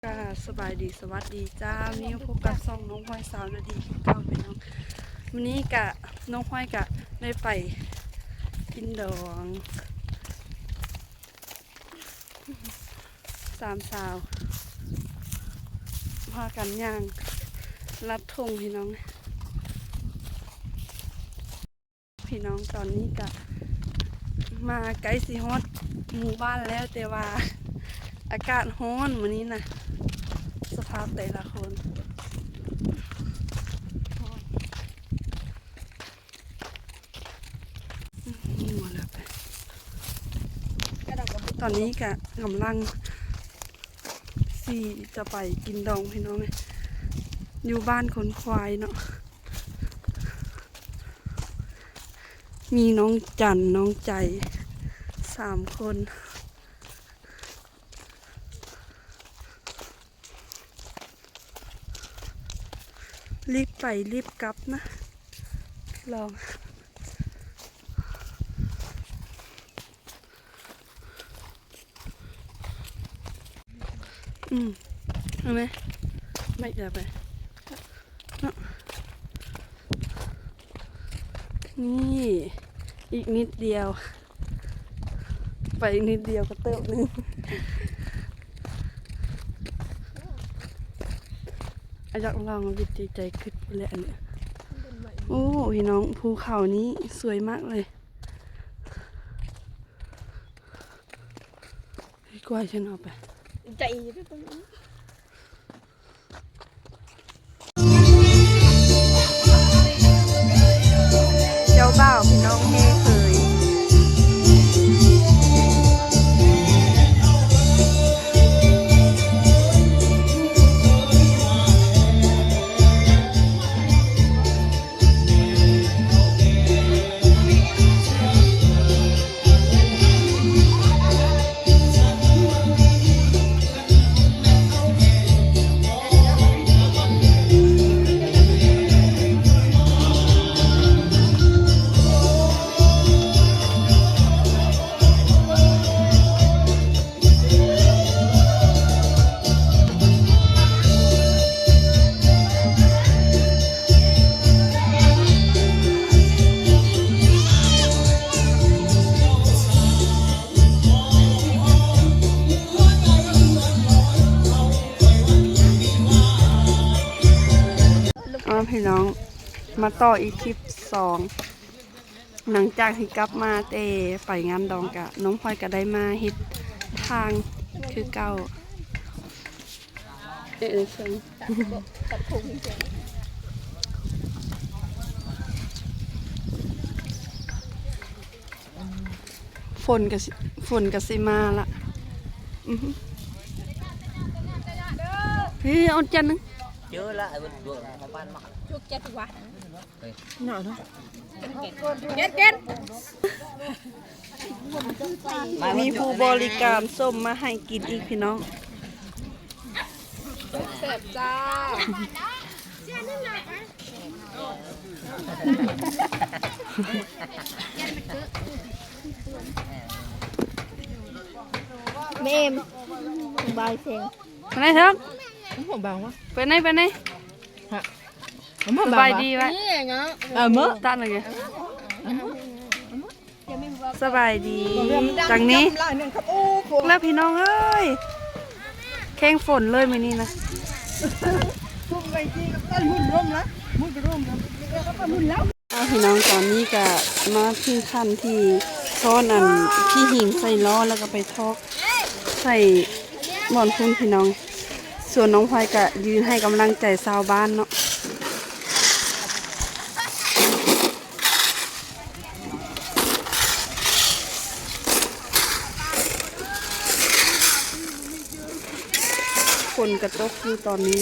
ก็สบายดีสวัสดีจ้าวันนี้พบกับซ่องน้องพลอยสาวนาทีเก้าไปน้องวันนี้กะน้องพลอยกะได้ไปกินดองสามสาวพากันย่างลัดทงพี่น้องตอนนี้กะมาไกลสีฮอตหมู่บ้านแล้วแต่ว่าอากาศร้อนวันนี้นะสภาพแต่ละคนหมดแล้วไปตอนนี้กำลังจะไปกินดองพี่น้องเลยอยู่บ้านขนควายเนาะมีน้องจันน้องใจ3 คนรีบไปรีบกลับนะลองเห็นไหมไม่จะไปนี่อีกนิดเดียวไปอีกนิดเดียวก็เติบนึงอยากลองวิจิใจขึ้นเลยอันนี้โอ้พี่น้องภูเขานี้สวยมากเลยพี่กวายฉันเอาไปใจด้วยตรงนี้เจ้าบ่าวพี่น้องเฮ่เคยพี่น้องมาต่ออีกคลิป2หลังจากที่กลับมาเตไปงานดองกะน้องพลอยก็ได้มาฮิตทางคือเก่าเชิงฝนกับสิมาละเฮ้ยเอาจันนึงchưa là bên ruộng là không ban mặc chuột chết quá nhỏ thôi chết มีผู้บริการส้มมาให้กินอีกพี่น้องเสร็จจ้าแม่บายเสียงไปไหนครับผมบอกว่าไปไหนฮะสบายดีไหมมื้อตั้งเลยไงสบายดีจังนี้แล้วพี่น้องเอ้ยแข้งฝนเลยไหมนี่นะพี่น้องตอนนี้ก็มาที่ขั้นที่ซ้อนอันพี่หิงใส่ล้อแล้วก็ไปทอกใส่บอนพุ่งพี่น้องส่วนน้องพลอยก็ยืนให้กำลังใจชาวบ้านเนาะฝนกระตกอยู่ตอนนี้